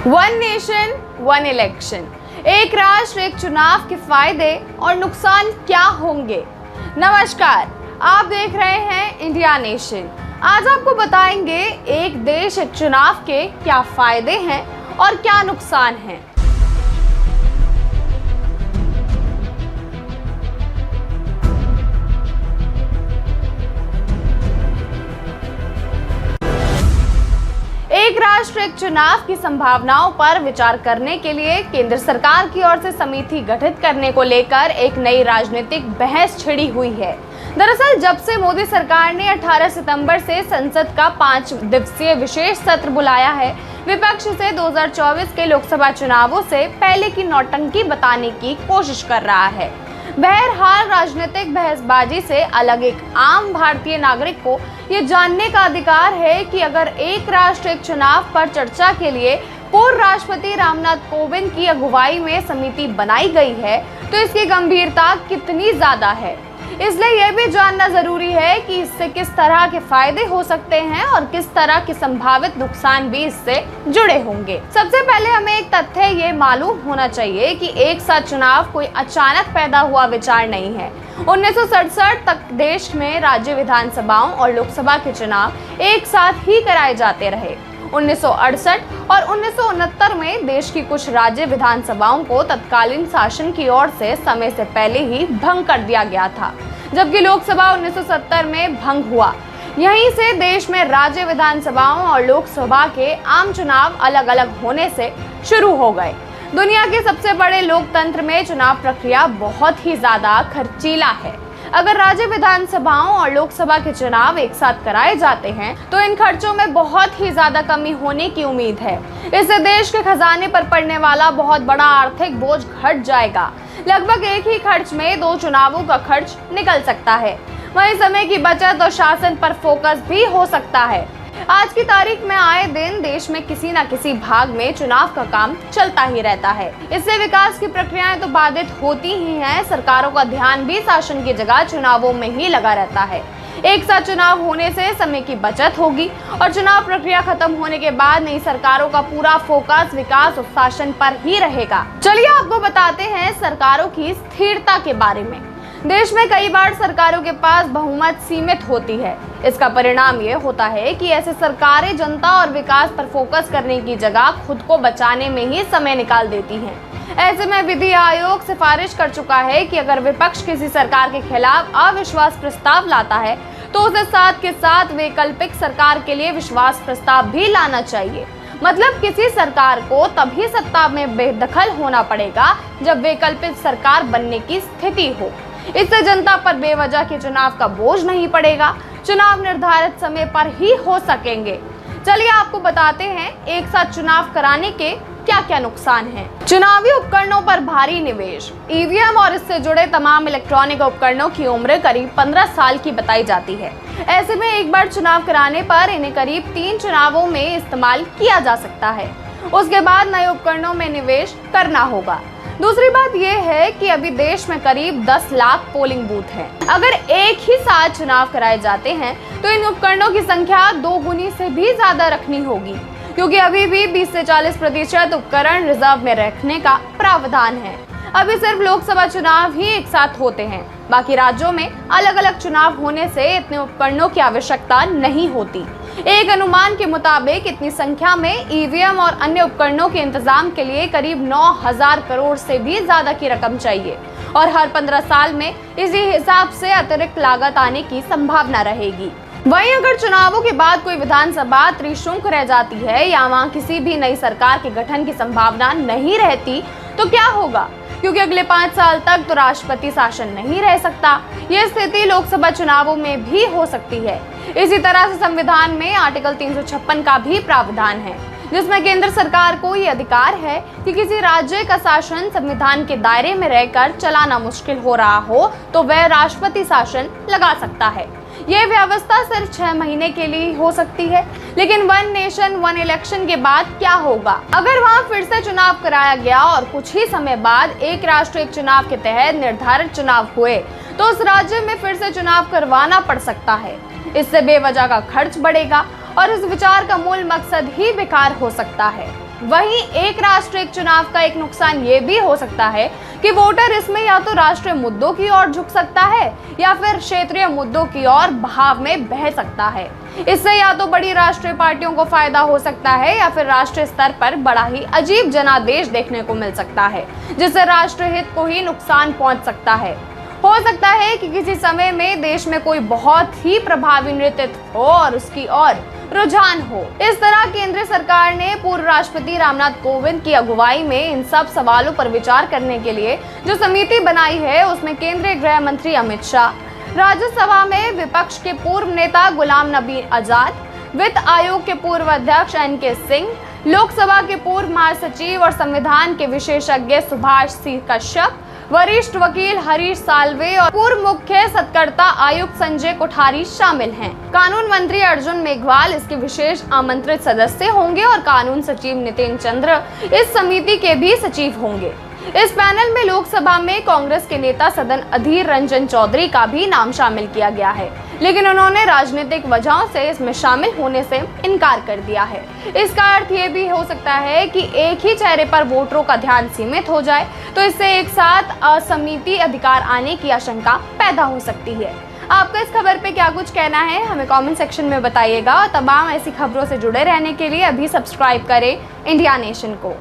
One nation one election, एक राष्ट्र एक चुनाव के फायदे और नुकसान क्या होंगे। नमस्कार, आप देख रहे हैं इंडिया नेशन। आज आपको बताएंगे एक देश एक चुनाव के क्या फायदे हैं और क्या नुकसान हैं। एक राष्ट्र एक चुनाव की संभावनाओं पर विचार करने के लिए केंद्र सरकार की ओर से समिति गठित करने को लेकर एक नई राजनीतिक बहस छिड़ी हुई है। दरअसल जब से मोदी सरकार ने 18 सितंबर से संसद का 5 दिवसीय विशेष सत्र बुलाया है, विपक्ष से 2024 के लोकसभा चुनावों से पहले की नौटंकी बताने की कोशिश कर रहा है। बहरहाल राजनीतिक बहसबाजी से अलग एक आम भारतीय नागरिक को ये जानने का अधिकार है कि अगर एक राष्ट्र एक चुनाव पर चर्चा के लिए पूर्व राष्ट्रपति रामनाथ कोविंद की अगुवाई में समिति बनाई गई है तो इसकी गंभीरता कितनी ज्यादा है। इसलिए यह भी जानना जरूरी है कि इससे किस तरह के फायदे हो सकते हैं और किस तरह के संभावित नुकसान भी इससे जुड़े होंगे। सबसे पहले हमें एक तथ्य ये मालूम होना चाहिए कि एक साथ चुनाव कोई अचानक पैदा हुआ विचार नहीं है। 1967 तक देश में राज्य विधानसभाओं और लोकसभा के चुनाव एक साथ ही कराए जाते रहे। 1968 और 1969 में देश की कुछ राज्य विधानसभाओं को तत्कालीन शासन की ओर से समय से पहले ही भंग कर दिया गया था, जबकि लोकसभा 1970 में भंग हुआ। यहीं से देश में राज्य विधानसभाओं और लोकसभा के आम चुनाव अलग अलग होने से शुरू हो गए। दुनिया के सबसे बड़े लोकतंत्र में चुनाव प्रक्रिया बहुत ही ज्यादा खर्चीला है। अगर राज्य विधानसभाओं और लोकसभा के चुनाव एक साथ कराए जाते हैं तो इन खर्चों में बहुत ही ज्यादा कमी होने की उम्मीद है। इससे देश के खजाने पर पड़ने वाला बहुत बड़ा आर्थिक बोझ घट जाएगा। लगभग एक ही खर्च में 2 चुनावों का खर्च निकल सकता है। वहीं समय की बचत और शासन पर फोकस भी हो सकता है। आज की तारीख में आए दिन देश में किसी न किसी भाग में चुनाव का काम चलता ही रहता है। इससे विकास की प्रक्रियाएं तो बाधित होती ही हैं, सरकारों का ध्यान भी शासन की जगह चुनावों में ही लगा रहता है। एक साथ चुनाव होने से समय की बचत होगी और चुनाव प्रक्रिया खत्म होने के बाद नई सरकारों का पूरा फोकस विकास और शासन पर ही रहेगा। चलिए आपको बताते हैं सरकारों की स्थिरता के बारे में। देश में कई बार सरकारों के पास बहुमत सीमित होती है। इसका परिणाम ये होता है कि ऐसे सरकारें जनता और विकास पर फोकस करने की जगह खुद को बचाने में ही समय निकाल देती हैं। ऐसे में विधि आयोग सिफारिश कर चुका है कि अगर विपक्ष किसी सरकार के खिलाफ अविश्वास प्रस्ताव लाता है तो उसे साथ के साथ वैकल्पिक सरकार के लिए विश्वास प्रस्ताव भी लाना चाहिए। मतलब किसी सरकार को तभी सत्ता में बेदखल होना पड़ेगा जब वैकल्पिक सरकार बनने की स्थिति हो। इससे जनता पर बेवजह के चुनाव का बोझ नहीं पड़ेगा। चुनाव निर्धारित समय पर ही हो सकेंगे। चलिए आपको बताते हैं एक साथ चुनाव कराने के क्या क्या नुकसान हैं। चुनावी उपकरणों पर भारी निवेश। ईवीएम और इससे जुड़े तमाम इलेक्ट्रॉनिक उपकरणों की उम्र करीब 15 साल की बताई जाती है। ऐसे में एक बार चुनाव कराने पर इन्हें करीब 3 चुनावों में इस्तेमाल किया जा सकता है। उसके बाद नए उपकरणों में निवेश करना होगा। दूसरी बात यह है कि अभी देश में करीब 10 लाख पोलिंग बूथ हैं। अगर एक ही साथ चुनाव कराए जाते हैं तो इन उपकरणों की संख्या 2 गुनी से भी ज्यादा रखनी होगी, क्योंकि अभी भी 20 से 40% उपकरण रिजर्व में रखने का प्रावधान है। अभी सिर्फ लोकसभा चुनाव ही एक साथ होते हैं, बाकी राज्यों में अलग अलग चुनाव होने से इतने उपकरणों की आवश्यकता नहीं होती। एक अनुमान के मुताबिक इतनी संख्या में ईवीएम और अन्य उपकरणों के इंतजाम के लिए करीब 9,000 करोड़ से भी ज्यादा की रकम चाहिए और हर 15 साल में इसी हिसाब से अतिरिक्त लागत आने की संभावना रहेगी। वहीं अगर चुनावों के बाद कोई विधानसभा त्रिशंकु रह जाती है या वहां किसी भी नई सरकार के गठन की संभावना नहीं रहती तो क्या होगा, क्योंकि अगले 5 साल तक तो राष्ट्रपति शासन नहीं रह सकता। यह स्थिति लोकसभा चुनावों में भी हो सकती है। इसी तरह से संविधान में आर्टिकल 356 का भी प्रावधान है, जिसमें केंद्र सरकार को ये अधिकार है कि किसी राज्य का शासन संविधान के दायरे में रहकर चलाना मुश्किल हो रहा हो तो वह राष्ट्रपति शासन लगा सकता है। यह व्यवस्था सिर्फ 6 महीने के लिए हो सकती है। लेकिन वन नेशन वन इलेक्शन के बाद क्या होगा? अगर वहां फिर से चुनाव कराया गया और कुछ ही समय बाद एक राष्ट्र एक चुनाव के तहत निर्धारित चुनाव हुए तो उस राज्य में फिर से चुनाव करवाना पड़ सकता है। इससे बेवजह का खर्च बढ़ेगा और इस विचार का मूल मकसद ही बेकार हो सकता है। वहीं एक राष्ट्र एक चुनाव का एक नुकसान ये भी हो सकता है कि वोटर इसमें या तो राष्ट्रीय मुद्दों की ओर झुक सकता है या फिर क्षेत्रीय मुद्दों की ओर बहाव में बह सकता है। इससे या तो बड़ी राष्ट्रीय पार्टियों को फायदा हो सकता है या फिर राष्ट्रीय स्तर पर बड़ा ही अजीब जनादेश देखने को मिल सकता है, जिससे राष्ट्र हित को ही नुकसान पहुंच सकता है। हो सकता है कि किसी समय में देश में कोई बहुत ही प्रभावी नेतृत्व हो और उसकी ओर रुझान हो। इस तरह केंद्र सरकार ने पूर्व राष्ट्रपति रामनाथ कोविंद की अगुवाई में इन सब सवालों पर विचार करने के लिए जो समिति बनाई है, उसमें केंद्रीय गृह मंत्री अमित शाह, राज्यसभा में विपक्ष के पूर्व नेता गुलाम नबी आजाद, वित्त आयोग के पूर्व अध्यक्ष NK सिंह, लोकसभा के पूर्व महासचिव और संविधान के विशेषज्ञ सुभाष सी कश्यप, वरिष्ठ वकील हरीश साल्वे और पूर्व मुख्य सत्कर्ता आयुक्त संजय कोठारी शामिल हैं। कानून मंत्री अर्जुन मेघवाल इसके विशेष आमंत्रित सदस्य होंगे और कानून सचिव नितिन चंद्र इस समिति के भी सचिव होंगे। इस पैनल में लोकसभा में कांग्रेस के नेता सदन अधीर रंजन चौधरी का भी नाम शामिल किया गया है, लेकिन उन्होंने राजनीतिक वजहों से इसमें शामिल होने से इनकार कर दिया है। इसका अर्थ ये भी हो सकता है कि एक ही चेहरे पर वोटरों का ध्यान सीमित हो जाए, तो इससे एक साथ असमिति अधिकार आने की आशंका पैदा हो सकती है। आपका इस खबर पे क्या कुछ कहना है, हमें कमेंट सेक्शन में बताइएगा और तमाम ऐसी खबरों से जुड़े रहने के लिए अभी सब्सक्राइब करें इंडिया नेशन को।